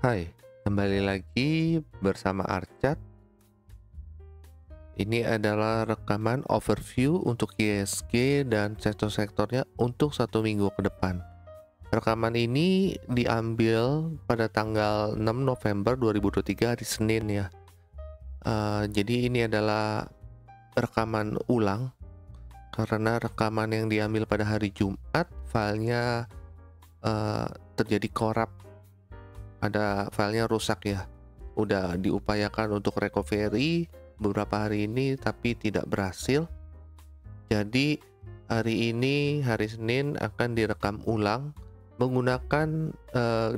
Hai, kembali lagi bersama Arcat. Ini adalah rekaman overview untuk ISG dan sektor-sektornya untuk 1 minggu ke depan. Rekaman ini diambil pada tanggal 6 November 2023 hari Senin ya. Jadi ini adalah rekaman ulang karena rekaman yang diambil pada hari Jumat filenya terjadi korup. Ada filenya rusak ya. Udah diupayakan untuk recovery beberapa hari ini tapi tidak berhasil. Jadi hari ini, hari Senin, akan direkam ulang menggunakan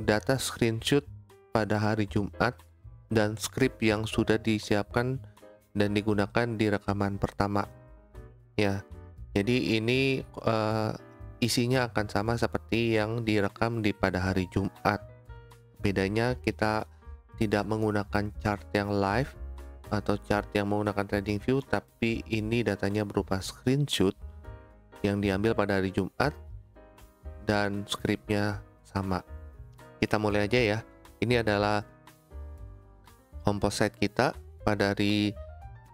data screenshot pada hari Jumat dan skrip yang sudah disiapkan dan digunakan di rekaman pertama ya. Jadi ini isinya akan sama seperti yang direkam pada hari Jumat. Bedanya kita tidak menggunakan chart yang live atau chart yang menggunakan trading view, tapi ini datanya berupa screenshot yang diambil pada hari Jumat dan skripnya sama. Kita mulai aja ya. Ini adalah composite kita pada hari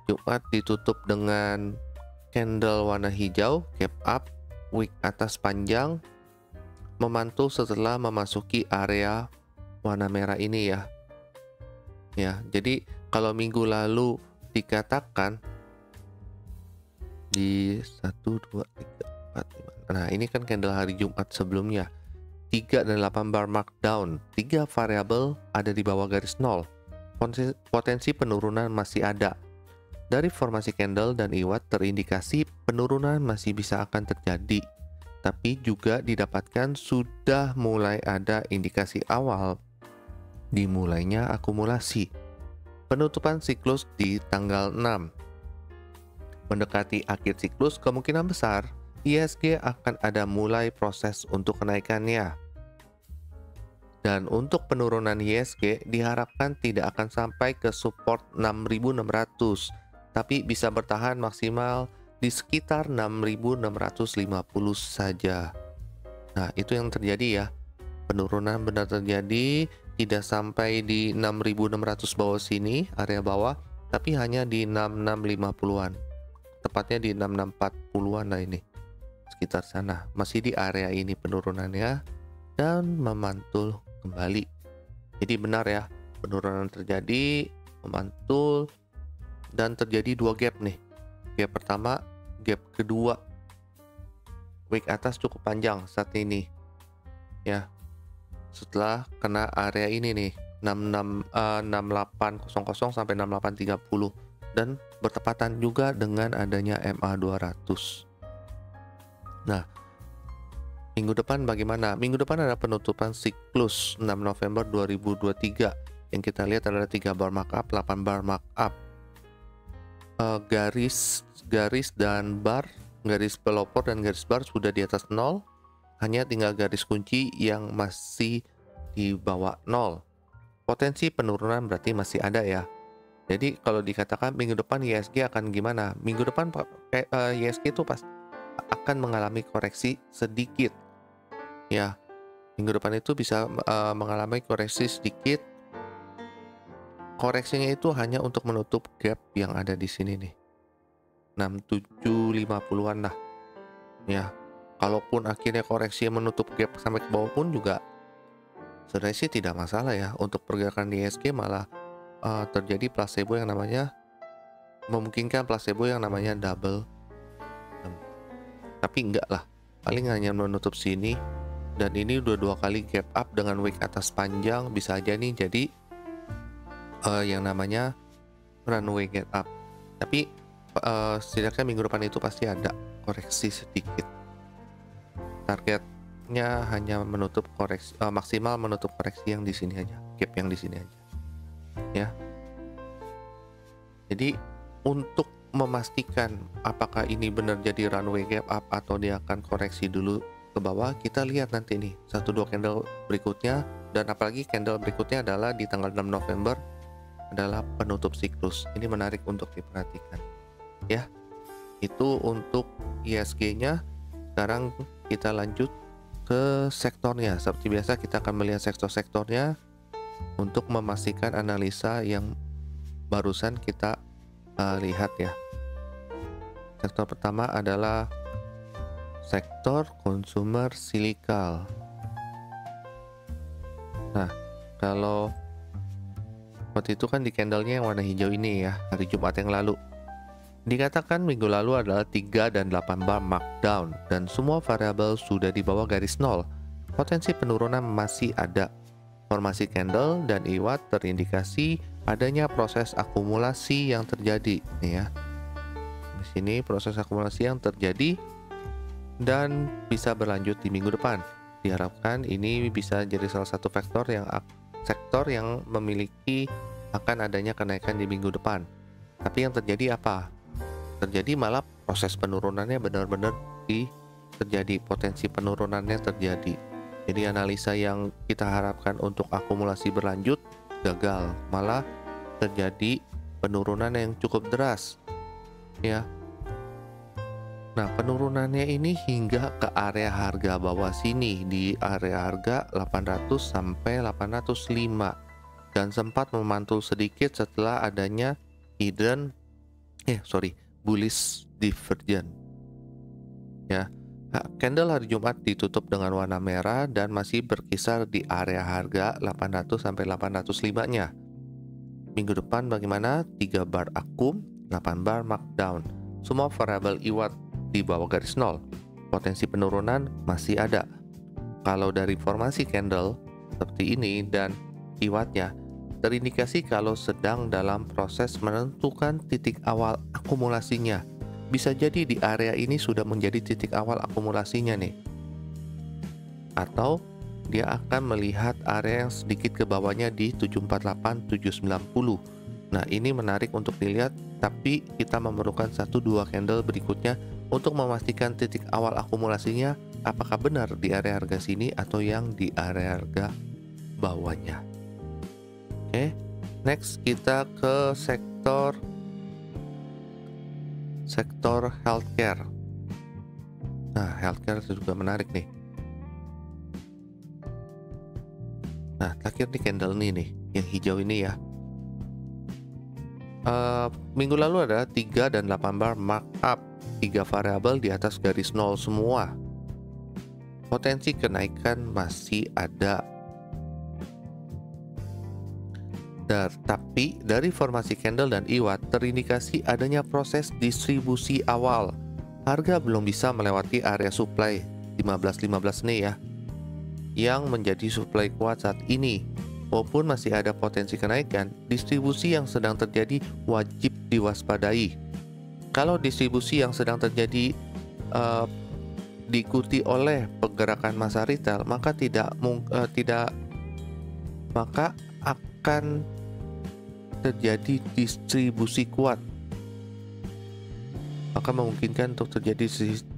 Jumat, ditutup dengan candle warna hijau, gap up, wick atas panjang, memantul setelah memasuki area warna merah ini ya. Jadi kalau minggu lalu dikatakan di 1, 2, 3, 4, 5. Nah, ini kan candle hari Jumat sebelumnya. 3 dan 8 bar markdown. 3 variabel ada di bawah garis 0. Potensi penurunan masih ada. Dari formasi candle dan iwat terindikasi penurunan masih bisa akan terjadi. Tapi juga didapatkan sudah mulai ada indikasi awal dimulainya akumulasi. Penutupan siklus di tanggal 6. Mendekati akhir siklus, kemungkinan besar ISG akan ada mulai proses untuk kenaikannya. Dan untuk penurunan ISG diharapkan tidak akan sampai ke support 6.600, tapi bisa bertahan maksimal di sekitar 6.650 saja. Nah, itu yang terjadi ya. Penurunan benar terjadi, tidak sampai di 6.600 bawah sini, area bawah, tapi hanya di 6650-an. Tepatnya di 6640-an lah ini. Sekitar sana. Masih di area ini penurunannya dan memantul kembali. Jadi benar ya, penurunan terjadi, memantul, dan terjadi 2 gap nih. Gap pertama, gap kedua. Wick atas cukup panjang saat ini. Ya. Setelah kena area ini nih 6800 sampai 6830 dan bertepatan juga dengan adanya MA200. Nah, minggu depan bagaimana? Minggu depan ada penutupan siklus 6 November 2023. Yang kita lihat adalah 3 bar markup, 8 bar markup. Garis dan bar, garis pelopor dan garis bar sudah di atas 0. Hanya tinggal garis kunci yang masih di bawah 0. Potensi penurunan berarti masih ada ya. Jadi kalau dikatakan minggu depan ISG akan gimana? Minggu depan ISG itu pas akan mengalami koreksi sedikit. Ya, minggu depan itu bisa mengalami koreksi sedikit. Koreksinya itu hanya untuk menutup gap yang ada di sini nih. 6750-an lah. Ya. Kalaupun akhirnya koreksi menutup gap sampai ke bawah pun juga sebenarnya sih tidak masalah ya. Untuk pergerakan di ISG malah terjadi placebo yang namanya, memungkinkan placebo yang namanya double. Tapi enggak lah, paling hanya menutup sini. Dan ini udah 2 kali gap up dengan wick atas panjang, bisa aja nih jadi yang namanya runway gap up. Tapi setidaknya minggu depan itu pasti ada koreksi sedikit. Targetnya hanya menutup koreksi, maksimal menutup koreksi yang di sini aja, gap yang di sini aja, ya. Jadi untuk memastikan apakah ini benar jadi runway gap up atau dia akan koreksi dulu ke bawah, kita lihat nanti nih 1-2 candle berikutnya, dan apalagi candle berikutnya adalah di tanggal 6 November adalah penutup siklus. Ini menarik untuk diperhatikan, ya. Itu untuk ISG-nya. Sekarang kita lanjut ke sektornya. Seperti biasa kita akan melihat sektor-sektornya. untuk memastikan analisa yang barusan kita lihat ya. Sektor pertama adalah sektor consumer cyclical. Nah, kalau waktu itu kan di candlenya yang warna hijau ini ya, hari Jumat yang lalu. Dikatakan minggu lalu adalah 3 dan 8 bar markdown dan semua variabel sudah di bawah garis nol. Potensi penurunan masih ada. Formasi candle dan IWAT terindikasi adanya proses akumulasi yang terjadi nih ya. Di sini proses akumulasi yang terjadi dan bisa berlanjut di minggu depan. Diharapkan ini bisa jadi salah satu sektor yang memiliki akan adanya kenaikan di minggu depan. Tapi yang terjadi apa? Terjadi malah proses penurunannya benar-benar terjadi, potensi penurunannya terjadi. Jadi analisa yang kita harapkan untuk akumulasi berlanjut gagal, malah terjadi penurunan yang cukup deras ya. Nah, penurunannya ini hingga ke area harga bawah sini di area harga 800 sampai 805 dan sempat memantul sedikit setelah adanya bullish divergence ya. Nah, candle hari Jumat ditutup dengan warna merah dan masih berkisar di area harga 800 sampai 805-nya. Minggu depan bagaimana? 3 bar akum, 8 bar markdown. Semua variabel IWAT di bawah garis nol. Potensi penurunan masih ada. Kalau dari formasi candle seperti ini dan IWAT-nya terindikasi kalau sedang dalam proses menentukan titik awal akumulasinya. Bisa jadi di area ini sudah menjadi titik awal akumulasinya nih. Atau dia akan melihat area yang sedikit ke bawahnya di 748, 790. Nah, ini menarik untuk dilihat, tapi kita memerlukan 1-2 candle berikutnya untuk memastikan titik awal akumulasinya apakah benar di area harga sini atau yang di area harga bawahnya. Oke, next kita ke sektor healthcare. Nah, healthcare juga menarik nih. Nah, terakhir di candle ini nih, yang hijau ini ya. Minggu lalu ada 3 dan 8 bar markup, 3 variabel di atas garis nol semua. Potensi kenaikan masih ada. Tapi dari formasi candle dan IWAT terindikasi adanya proses distribusi awal. Harga belum bisa melewati area supply 15.15 nih ya, yang menjadi supply kuat saat ini. Walaupun masih ada potensi kenaikan, distribusi yang sedang terjadi wajib diwaspadai. Kalau distribusi yang sedang terjadi diikuti oleh pergerakan massa retail, maka akan terjadi distribusi kuat. Maka memungkinkan untuk terjadi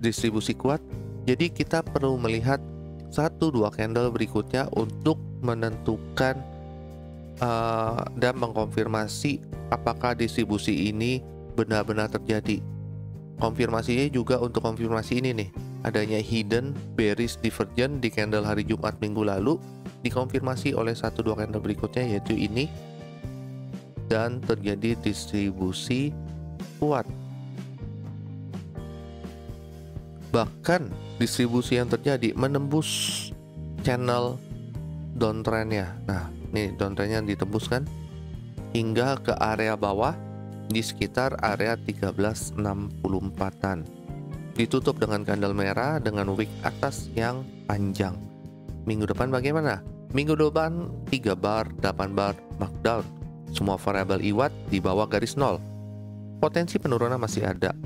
distribusi kuat. Jadi kita perlu melihat 1-2 candle berikutnya untuk menentukan dan mengkonfirmasi apakah distribusi ini benar-benar terjadi. Konfirmasinya juga untuk konfirmasi ini nih, adanya hidden bearish divergence di candle hari Jumat minggu lalu dikonfirmasi oleh 1-2 candle berikutnya, yaitu ini, dan terjadi distribusi kuat. Bahkan distribusi yang terjadi menembus channel downtrendnya. Nah, ini downtrendnya ditembuskan hingga ke area bawah di sekitar area 1364-an. Ditutup dengan candle merah dengan wick atas yang panjang. Minggu depan bagaimana? Minggu depan 3 bar, 8 bar markdown. Semua variabel IWAT di bawah garis nol. Potensi penurunan masih ada.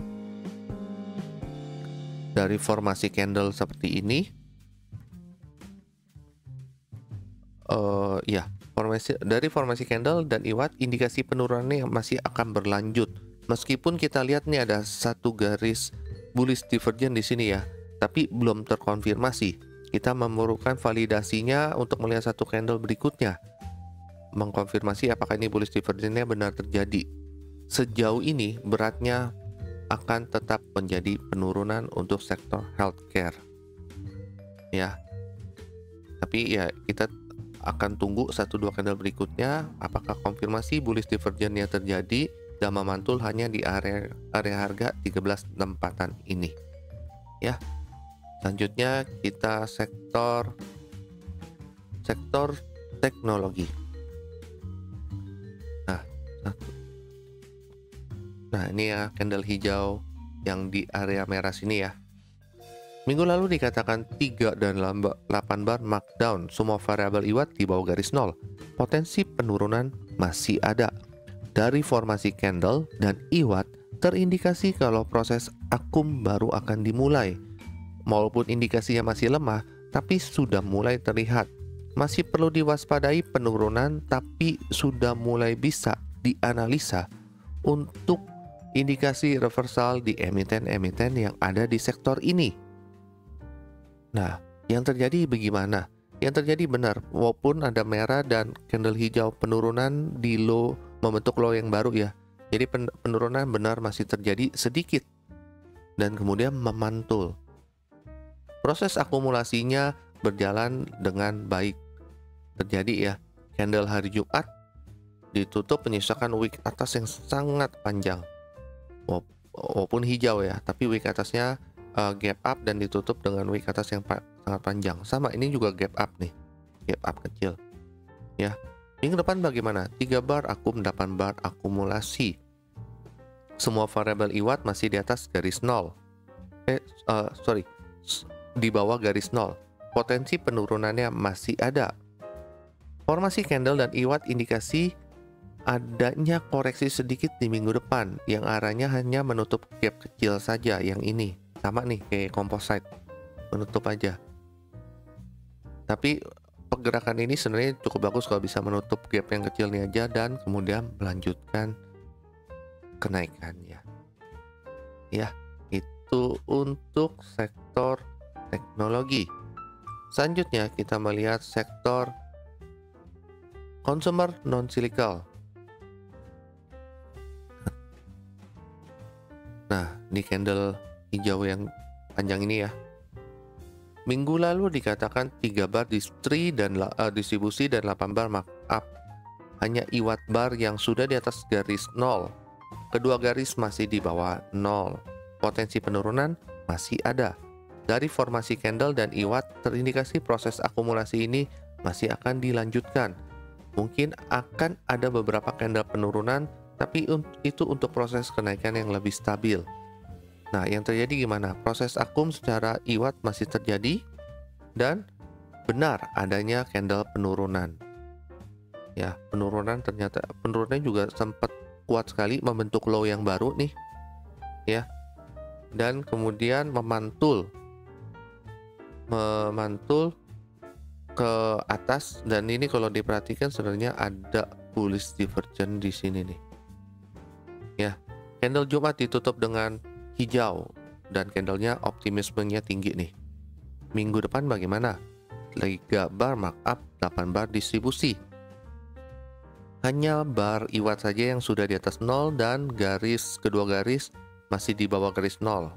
Dari formasi candle seperti ini, dari formasi candle dan IWAT, indikasi penurunannya masih akan berlanjut. Meskipun kita lihat nih ada satu garis bullish divergence di sini ya, tapi belum terkonfirmasi. Kita memerlukan validasinya untuk melihat satu candle berikutnya, mengkonfirmasi apakah ini bullish divergence-nya benar terjadi. Sejauh ini beratnya akan tetap menjadi penurunan untuk sektor healthcare ya. Tapi ya kita akan tunggu 1-2 candle berikutnya apakah konfirmasi bullish divergence-nya terjadi dan memantul hanya di area harga 13.64-an ini. Ya. Selanjutnya kita sektor teknologi. Nah, ini ya candle hijau yang di area merah sini ya. Minggu lalu dikatakan 3 dan 8 bar markdown, semua variabel IWAT di bawah garis nol. Potensi penurunan masih ada. Dari formasi candle dan IWAT terindikasi kalau proses akum baru akan dimulai. Walaupun indikasinya masih lemah, tapi sudah mulai terlihat. Masih perlu diwaspadai penurunan, tapi sudah mulai bisa dianalisa untuk indikasi reversal di emiten-emiten yang ada di sektor ini. Nah, yang terjadi bagaimana? Yang terjadi benar, walaupun ada merah dan candle hijau penurunan di low, membentuk low yang baru ya. Jadi penurunan benar masih terjadi sedikit dan kemudian memantul. Proses akumulasinya berjalan dengan baik. Terjadi ya, candle hari Jumat ditutup menyisakan wick atas yang sangat panjang. Walaupun hijau ya, tapi wick atasnya gap up dan ditutup dengan wick atas yang sangat panjang. Sama, ini juga gap up nih, gap up kecil ya. Minggu depan bagaimana? 3 bar akum, 8 bar akumulasi. Semua variabel IWAT masih di atas garis nol. Di bawah garis nol. Potensi penurunannya masih ada. Formasi candle dan IWAT indikasi adanya koreksi sedikit di minggu depan yang arahnya hanya menutup gap kecil saja yang ini. Sama nih kayak composite, menutup aja. Tapi pergerakan ini sebenarnya cukup bagus kalau bisa menutup gap yang kecil ini aja dan kemudian melanjutkan kenaikannya. Ya, itu untuk sektor teknologi. Selanjutnya kita melihat sektor consumer non-cyclical. Nah, di candle hijau yang panjang ini ya. Minggu lalu dikatakan 3 bar distribusi dan 8 bar markup. Hanya IWAT bar yang sudah di atas garis 0. Kedua garis masih di bawah 0. Potensi penurunan masih ada. Dari formasi candle dan IWAT terindikasi proses akumulasi ini masih akan dilanjutkan. Mungkin akan ada beberapa candle penurunan, tapi itu untuk proses kenaikan yang lebih stabil. Nah, yang terjadi gimana? Proses akum secara IWAT masih terjadi dan benar adanya candle penurunan. Ya, penurunannya juga sempat kuat sekali membentuk low yang baru nih. Ya. Dan kemudian memantul ke atas dan ini kalau diperhatikan sebenarnya ada bullish divergence di sini nih. Ya, candle Jumat ditutup dengan hijau dan candlenya optimismenya tinggi nih. Minggu depan bagaimana? 3 bar markup, 8 bar distribusi. Hanya bar IWAT saja yang sudah di atas 0 dan kedua garis masih di bawah garis 0.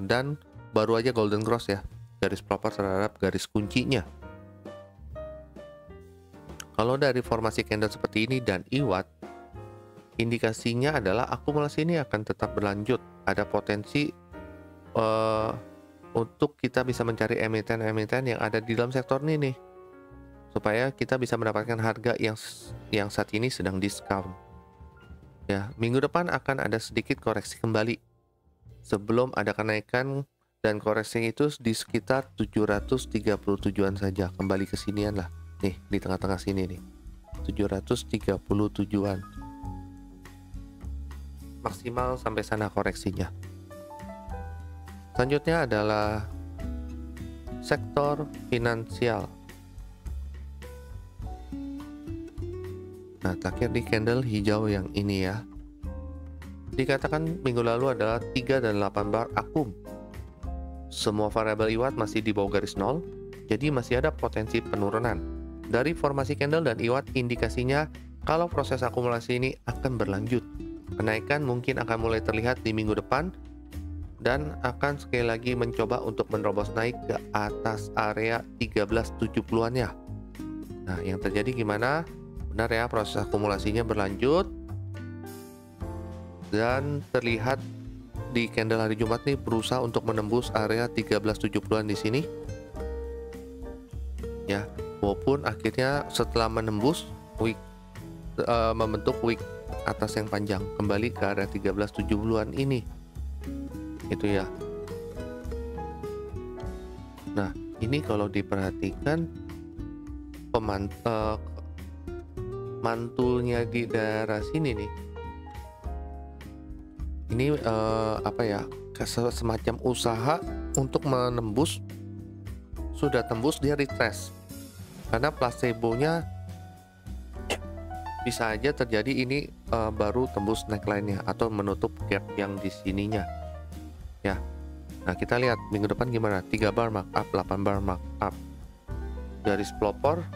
Dan baru aja golden cross ya, garis proper terhadap garis kuncinya. Kalau dari formasi candle seperti ini dan IWAT, indikasinya adalah akumulasi ini akan tetap berlanjut. Ada potensi untuk kita bisa mencari emiten-emiten yang ada di dalam sektor ini nih, supaya kita bisa mendapatkan harga yang saat ini sedang diskon. Ya, minggu depan akan ada sedikit koreksi kembali sebelum ada kenaikan dan koreksi itu di sekitar 737-an saja, kembali ke sinian lah. Nih, di tengah-tengah sini nih. 737-an. Maksimal sampai sana koreksinya. Selanjutnya adalah sektor finansial. Nah, terakhir di candle hijau yang ini ya. Dikatakan minggu lalu adalah 3 dan 8 bar akum. Semua variabel IWAT masih di bawah garis 0, jadi masih ada potensi penurunan. Dari formasi candle dan IWAT indikasinya kalau proses akumulasi ini akan berlanjut. Kenaikan mungkin akan mulai terlihat di minggu depan dan akan sekali lagi mencoba untuk menerobos naik ke atas area 1370-an ya. Nah, yang terjadi gimana? Benar ya, proses akumulasinya berlanjut dan terlihat di candle hari Jumat nih berusaha untuk menembus area 1370-an di sini. Ya, walaupun akhirnya setelah menembus wick membentuk wick atas yang panjang kembali ke area 1370-an ini. Itu ya. Nah, ini kalau diperhatikan mantulnya di daerah sini nih. Ini apa ya? Semacam usaha untuk menembus, sudah tembus dia retrace. Karena placebo-nya bisa aja terjadi ini baru tembus neckline-nya atau menutup gap yang di sininya. Ya. Nah, kita lihat minggu depan gimana? 3 bar markup, 8 bar markup. Garis pelopor,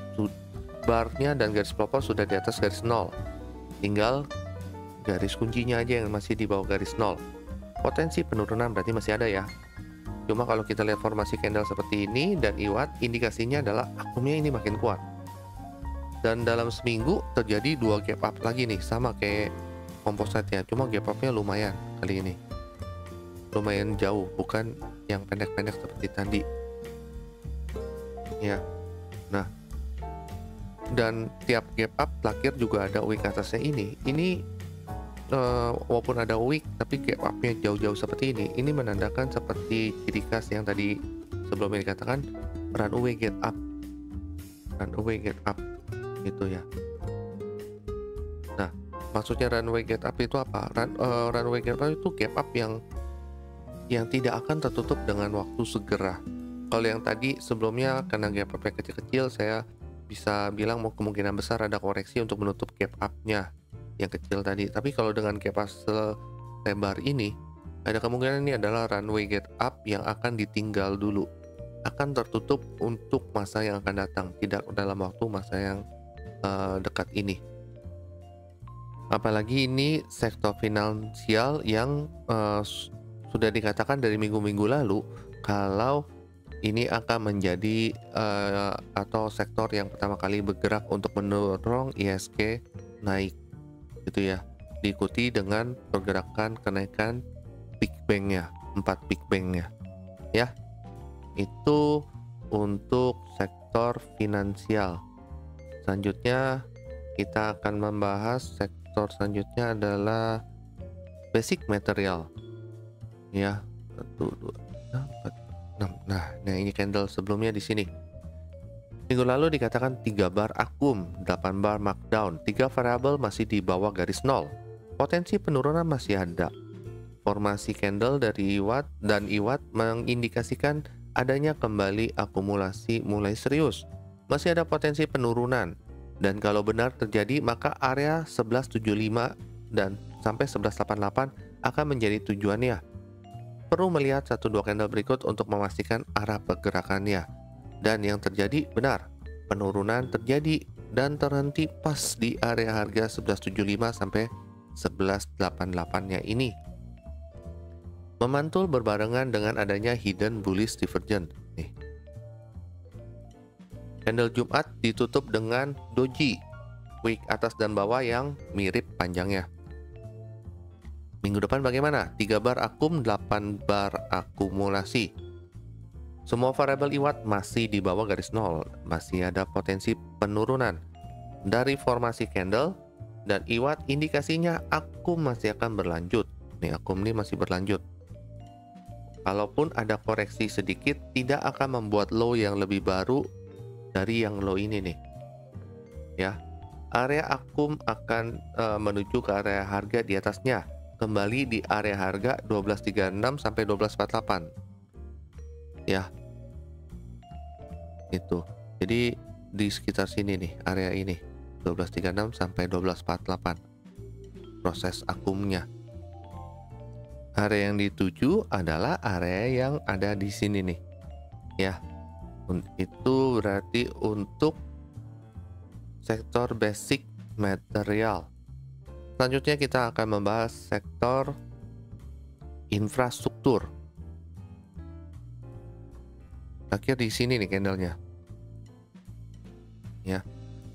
barnya dan garis pelopor sudah di atas garis 0. Tinggal garis kuncinya aja yang masih di bawah garis 0. Potensi penurunan berarti masih ada ya. Cuma kalau kita lihat formasi candle seperti ini dan IWAT, indikasinya adalah akumnya ini makin kuat. Dan dalam seminggu terjadi 2 gap up lagi nih, sama kayak composite ya. Cuma gap up-nya lumayan kali ini. Lumayan jauh, bukan yang pendek-pendek seperti tadi. Ya. Nah, dan tiap gap up terakhir juga ada wick atasnya ini. Ini walaupun ada wick tapi gap up-nya jauh-jauh seperti ini menandakan seperti ciri khas yang tadi sebelumnya dikatakan runaway get up. Runaway get up gitu ya. Nah, maksudnya runaway get up itu apa? Runaway get up itu gap up yang tidak akan tertutup dengan waktu segera. Kalau yang tadi sebelumnya karena gap up-nya kecil-kecil, saya bisa bilang mau kemungkinan besar ada koreksi untuk menutup gap up-nya yang kecil tadi. Tapi kalau dengan gap up selebar ini, ada kemungkinan ini adalah runway get up yang akan ditinggal dulu, akan tertutup untuk masa yang akan datang, tidak dalam waktu masa yang dekat ini. Apalagi ini sektor finansial yang sudah dikatakan dari minggu-minggu lalu kalau ini akan menjadi atau sektor yang pertama kali bergerak untuk mendorong IHSG naik gitu ya, diikuti dengan pergerakan kenaikan Big Bang-nya, 4 Big Bang-nya ya. Itu untuk sektor finansial. Selanjutnya kita akan membahas sektor selanjutnya adalah basic material ya. 1, 2, 3, 4, 6. Nah, ini candle sebelumnya di sini. Minggu lalu dikatakan 3 bar akum, 8 bar markdown, 3 variabel masih di bawah garis 0. Potensi penurunan masih ada. Formasi candle dari IWAT dan IWAT mengindikasikan adanya kembali akumulasi mulai serius. Masih ada potensi penurunan. Dan kalau benar terjadi, maka area 1175 dan sampai 1188 akan menjadi tujuannya. Perlu melihat 1-2 candle berikut untuk memastikan arah pergerakannya. Dan yang terjadi benar, penurunan terjadi dan terhenti pas di area harga 1175 sampai 1188-nya ini. Memantul berbarengan dengan adanya hidden bullish divergence. Nih. Candle Jumat ditutup dengan doji, wick atas dan bawah yang mirip panjangnya. Minggu depan bagaimana? 3 bar akum, 8 bar akumulasi. Semua variabel IWAT masih di bawah garis 0, masih ada potensi penurunan. Dari formasi candle dan IWAT indikasinya akum masih akan berlanjut. Nih, akum ini masih berlanjut. Kalaupun ada koreksi sedikit, tidak akan membuat low yang lebih baru dari yang low ini nih. Ya. Area akum akan menuju ke area harga di atasnya, kembali di area harga 1236 sampai 1248. Ya. Itu. Jadi di sekitar sini nih, area ini 1236 sampai 1248 proses akumnya. Area yang dituju adalah area yang ada di sini nih ya. Itu berarti untuk sektor basic material. Selanjutnya kita akan membahas sektor infrastruktur. Akhir di sini nih candlenya. Ya.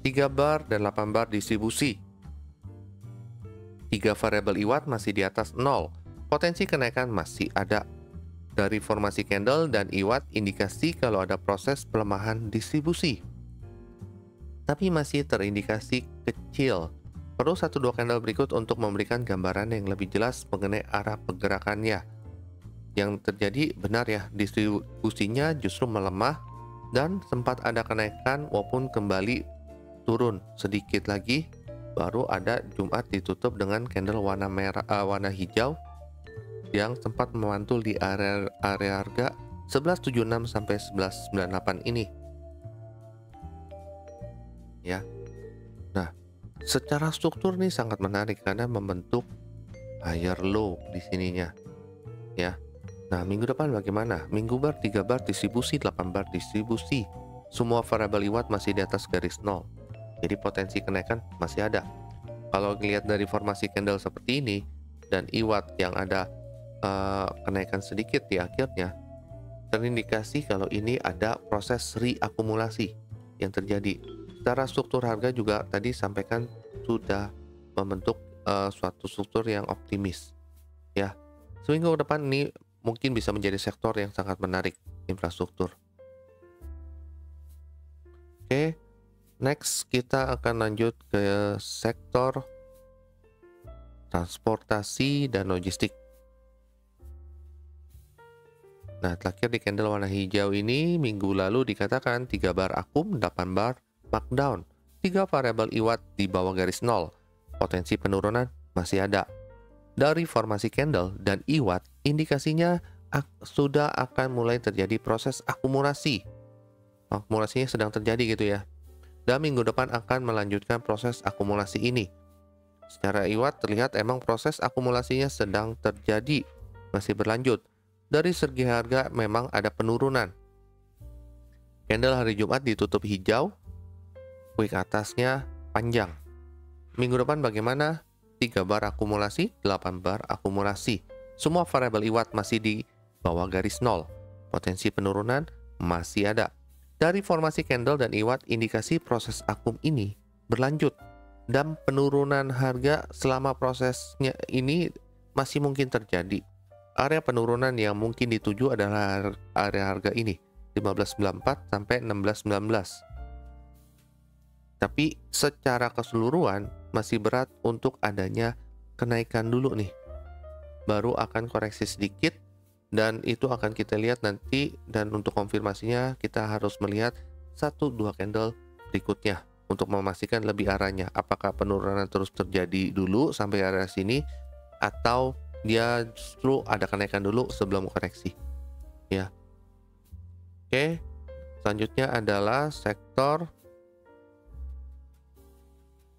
3 bar dan 8 bar distribusi. 3 variabel IWAT masih di atas 0. Potensi kenaikan masih ada. Dari formasi candle dan IWAT indikasi kalau ada proses pelemahan distribusi. Tapi masih terindikasi kecil. Perlu 1-2 candle berikut untuk memberikan gambaran yang lebih jelas mengenai arah pergerakannya. Yang terjadi benar ya, distribusinya justru melemah dan sempat ada kenaikan walaupun kembali turun sedikit lagi. Baru ada Jumat ditutup dengan candle warna merah, warna hijau yang sempat memantul di area harga 1176 sampai 1198 ini. Ya. Nah, secara struktur nih sangat menarik karena membentuk higher low di sininya. Ya. Nah, minggu depan bagaimana? Minggu bar 3 bar distribusi, 8 bar distribusi. Semua variabel IWAT masih di atas garis 0. Jadi potensi kenaikan masih ada. Kalau dilihat dari formasi candle seperti ini dan IWAT yang ada kenaikan sedikit di akhirnya, terindikasi kalau ini ada proses reakumulasi yang terjadi. Secara struktur harga juga tadi sampaikan sudah membentuk suatu struktur yang optimis. Ya, seminggu depan ini mungkin bisa menjadi sektor yang sangat menarik, infrastruktur. Oke, next kita akan lanjut ke sektor transportasi dan logistik. Nah, terakhir di candle warna hijau ini minggu lalu dikatakan 3 bar akum, 8 bar markdown, 3 variabel IWAT di bawah garis 0. Potensi penurunan masih ada. Dari formasi candle dan IWAT, indikasinya sudah akan mulai terjadi proses akumulasi. Akumulasinya sedang terjadi gitu ya. Dan minggu depan akan melanjutkan proses akumulasi ini. Secara IWAT terlihat emang proses akumulasinya sedang terjadi, masih berlanjut. Dari segi harga memang ada penurunan. Candle hari Jumat ditutup hijau, wick atasnya panjang. Minggu depan bagaimana? 3 bar akumulasi, 8 bar akumulasi. Semua variabel IWAT masih di bawah garis 0. Potensi penurunan masih ada. Dari formasi candle dan IWAT, indikasi proses akum ini berlanjut. Dan penurunan harga selama prosesnya ini masih mungkin terjadi. Area penurunan yang mungkin dituju adalah area harga ini, 1594 sampai 1619. Tapi secara keseluruhan masih berat untuk adanya kenaikan dulu nih. Baru akan koreksi sedikit dan itu akan kita lihat nanti, dan untuk konfirmasinya kita harus melihat 1-2 candle berikutnya untuk memastikan lebih arahnya. Apakah penurunan terus terjadi dulu sampai area sini atau dia justru ada kenaikan dulu sebelum koreksi. Ya. Oke. Selanjutnya adalah sektor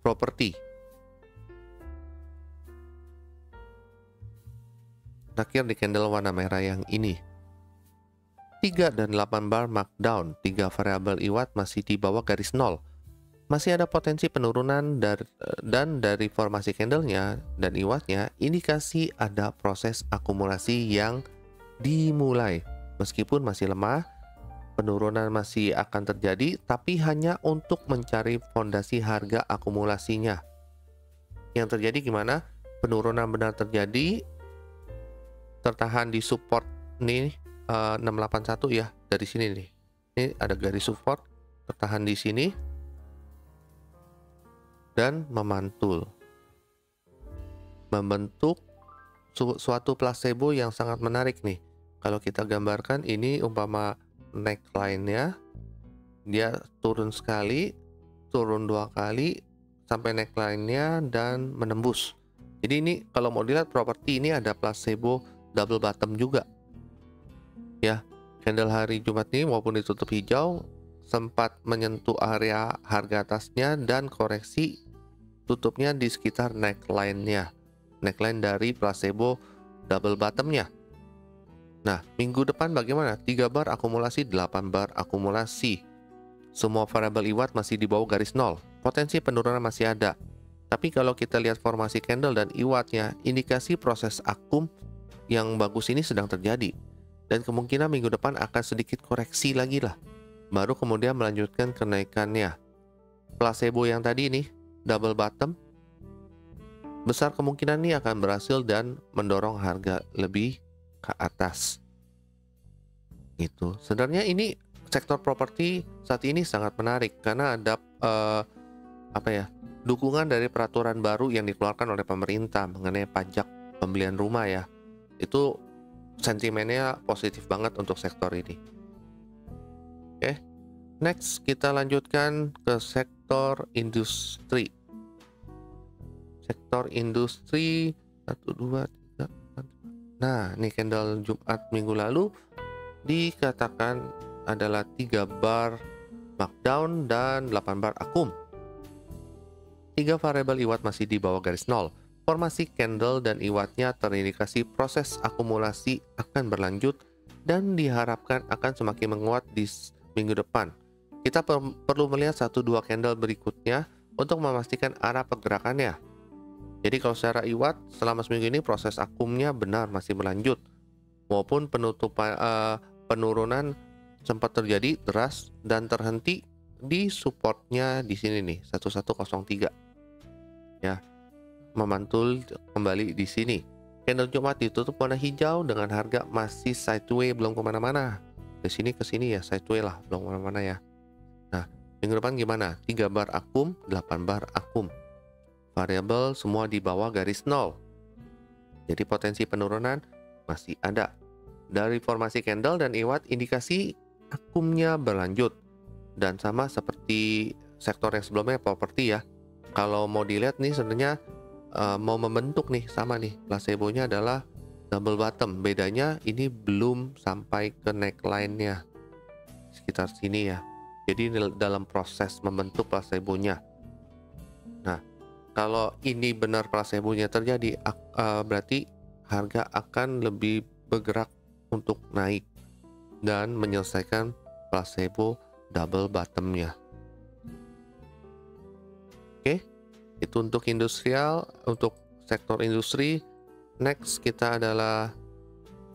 properti. Terakhir di candle warna merah yang ini. 3 dan 8 bar markdown, 3 variabel IWAT masih di bawah garis 0. Masih ada potensi penurunan dan dari formasi candlenya dan IWAT-nya indikasi ada proses akumulasi yang dimulai. Meskipun masih lemah, penurunan masih akan terjadi, tapi hanya untuk mencari fondasi harga akumulasinya. Yang terjadi gimana? Penurunan benar terjadi, tertahan di support nih 681 ya, dari sini nih. Ini ada garis support, tertahan di sini dan memantul, membentuk suatu placebo yang sangat menarik nih. Kalau kita gambarkan ini umpama neckline-nya, dia turun sekali, turun 2 kali sampai neckline-nya dan menembus. Jadi ini kalau mau dilihat properti ini ada placebo double bottom juga. Ya, candle hari Jumat ini walaupun ditutup hijau sempat menyentuh area harga atasnya dan koreksi tutupnya di sekitar neckline-nya. Neckline dari placebo double bottom-nya. Nah, minggu depan bagaimana? 3 bar akumulasi, 8 bar akumulasi. Semua variabel IWAT masih di bawah garis 0. Potensi penurunan masih ada. Tapi kalau kita lihat formasi candle dan IWAT-nya, indikasi proses akum yang bagus ini sedang terjadi. Dan kemungkinan minggu depan akan sedikit koreksi lagi lah. Baru kemudian melanjutkan kenaikannya. placebo yang tadi nih, double bottom, besar kemungkinan nih akan berhasil dan mendorong harga lebih ke atas. Gitu. Sebenarnya ini sektor properti saat ini sangat menarik karena ada dukungan dari peraturan baru yang dikeluarkan oleh pemerintah mengenai pajak pembelian rumah ya. Itu sentimennya positif banget untuk sektor ini. Oke. Next kita lanjutkan ke sektor industri. Sektor industri 1 2 3 4. Nah, ini candle Jumat minggu lalu dikatakan adalah 3 bar markdown dan 8 bar akum. 3 variabel IWAT masih di bawah garis nol. Formasi candle dan IWAT-nya terindikasi proses akumulasi akan berlanjut dan diharapkan akan semakin menguat di minggu depan. Kita perlu melihat 1-2 candle berikutnya untuk memastikan arah pergerakannya. Jadi kalau secara IWAT selama seminggu ini proses akumnya benar masih berlanjut. Maupun penurunan sempat terjadi deras dan terhenti di supportnya di sini nih 1103. Ya, memantul kembali di sini. Candle Jumat ditutup warna hijau dengan harga masih sideways, belum kemana-mana. Ke sini ya sideways lah, belum kemana-mana ya. Nah, minggu depan gimana? 3 bar akum, 8 bar akum. Variabel semua di bawah garis nol. Jadi potensi penurunan masih ada. Dari formasi candle dan IWAT indikasi akumnya berlanjut. Dan sama seperti sektor yang sebelumnya properti ya. Kalau mau dilihat nih sebenarnya mau membentuk nih sama nih. Placebo-nya adalah double bottom. Bedanya ini belum sampai ke neckline-nya. Sekitar sini ya. Jadi dalam proses membentuk placebo-nya. Nah, kalau ini benar placebo-nya terjadi, berarti harga akan lebih bergerak untuk naik dan menyelesaikan placebo double bottom-nya. Oke, itu untuk industrial, untuk sektor industri. Next kita adalah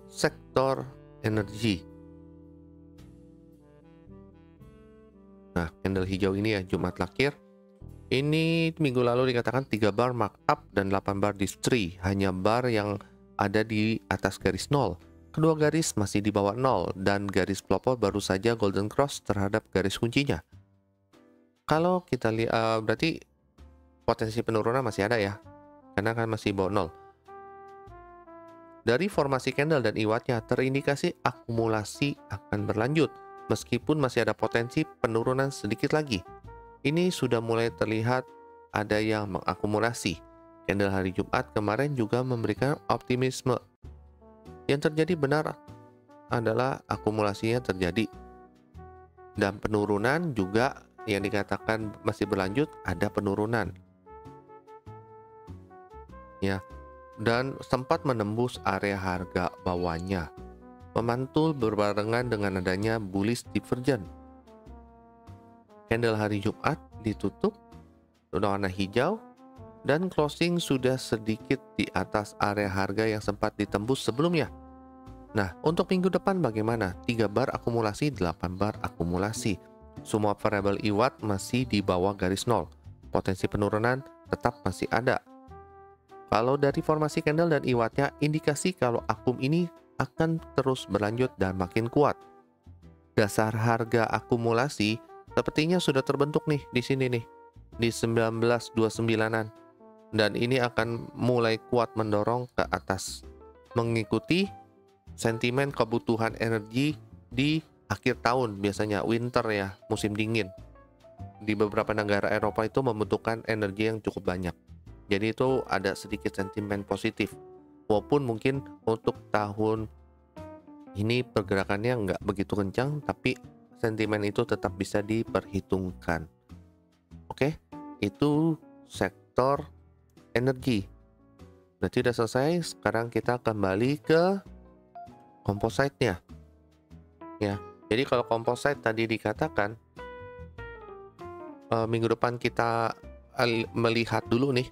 sektor energi. Nah, candle hijau ini ya Jumat Lakir. Ini minggu lalu dikatakan 3 bar markup dan 8 bar distri, hanya bar yang ada di atas garis nol. Kedua garis masih di bawah nol dan garis pelopor baru saja golden cross terhadap garis kuncinya. Kalau kita lihat berarti potensi penurunan masih ada ya, karena kan masih bawah nol. Dari formasi candle dan IWAT-nya terindikasi akumulasi akan berlanjut, meskipun masih ada potensi penurunan sedikit lagi. Ini sudah mulai terlihat ada yang mengakumulasi. Candle hari Jumat kemarin juga memberikan optimisme. Yang terjadi benar adalah akumulasinya terjadi. Dan penurunan juga yang dikatakan masih berlanjut, ada penurunan. Ya, dan sempat menembus area harga bawahnya. Memantul berbarengan dengan adanya bullish divergence. Candle hari Jumat ditutup warna hijau dan closing sudah sedikit di atas area harga yang sempat ditembus sebelumnya. Nah, untuk minggu depan bagaimana? 3 bar akumulasi, 8 bar akumulasi. Semua variabel IWAT masih di bawah garis nol. Potensi penurunan tetap masih ada. Kalau dari formasi candle dan IWAT-nya, indikasi kalau akum ini akan terus berlanjut dan makin kuat. Dasar harga akumulasi sepertinya sudah terbentuk nih di sini nih, di 1929-an. Dan ini akan mulai kuat mendorong ke atas, mengikuti sentimen kebutuhan energi di akhir tahun, biasanya winter ya, musim dingin. Di beberapa negara Eropa itu membutuhkan energi yang cukup banyak. Jadi itu ada sedikit sentimen positif. Walaupun mungkin untuk tahun ini pergerakannya nggak begitu kencang, tapi sentimen itu tetap bisa diperhitungkan. Oke, itu sektor energi. Berarti udah selesai. Sekarang kita kembali ke composite-nya. Ya, jadi kalau composite tadi dikatakan minggu depan kita melihat dulu nih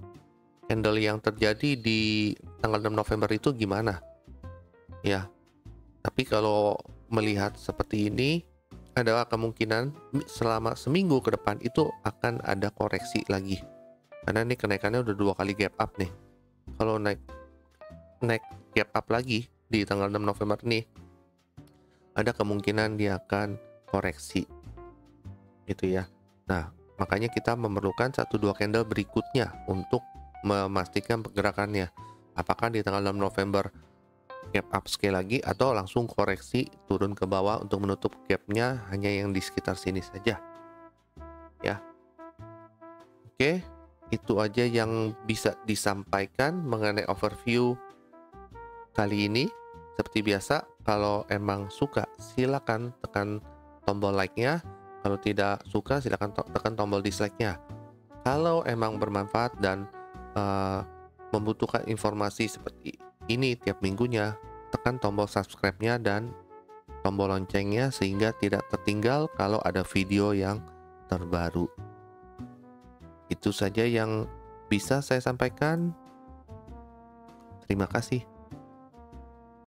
candle yang terjadi di tanggal 6 November itu gimana. Ya, tapi kalau melihat seperti ini, ada kemungkinan selama seminggu ke depan itu akan ada koreksi lagi. Karena ini kenaikannya udah 2 kali gap up nih. Kalau naik gap up lagi di tanggal 6 November nih, ada kemungkinan dia akan koreksi. Gitu ya. Nah, makanya kita memerlukan 1-2 candle berikutnya untuk memastikan pergerakannya. Apakah di tanggal 6 November gap up sekali lagi atau langsung koreksi turun ke bawah untuk menutup gapnya hanya yang di sekitar sini saja ya. Oke, itu aja yang bisa disampaikan mengenai overview kali ini. Seperti biasa, kalau emang suka silakan tekan tombol like-nya, kalau tidak suka silakan tekan tombol dislike-nya. Kalau emang bermanfaat dan membutuhkan informasi seperti ini tiap minggunya, tekan tombol subscribe-nya dan tombol loncengnya sehingga tidak tertinggal kalau ada video yang terbaru. Itu saja yang bisa saya sampaikan. Terima kasih.